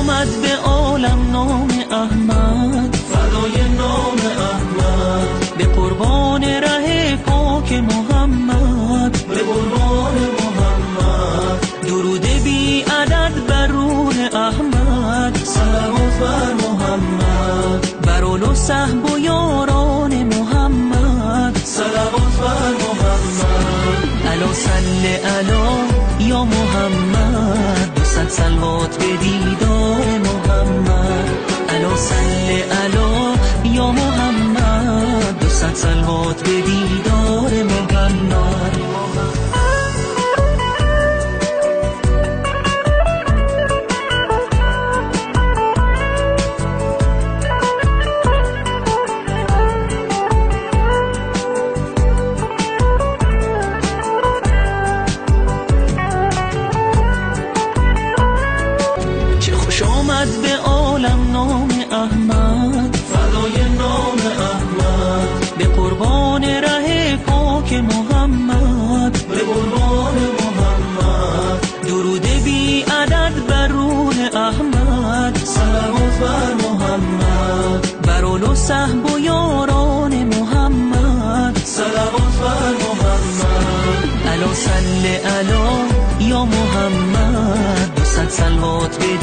آمد به عالم نام احمد، فدای نام احمد، به قربان ره پاک محمد، به قربان محمد. درود بی عدد بر روح احمد، صلوات بر محمد، بر اول و صحب و یاران محمد، صلوات بر محمد. الا صل علی یا محمد، 200 صلوات به دیدار محمد. الا صل علی یا محمد، 200 صلوات به دیدار محمد. آمد به عالم نام احمد، فدای نام احمد، به قربان ره پاک محمد، به قربان محمد. درود بی عدد بر روح احمد، صلوات بر محمد، بر اول و صحب و یاران محمد، صلوات بر محمد. الا صل علی یا محمد، 200 صلوات به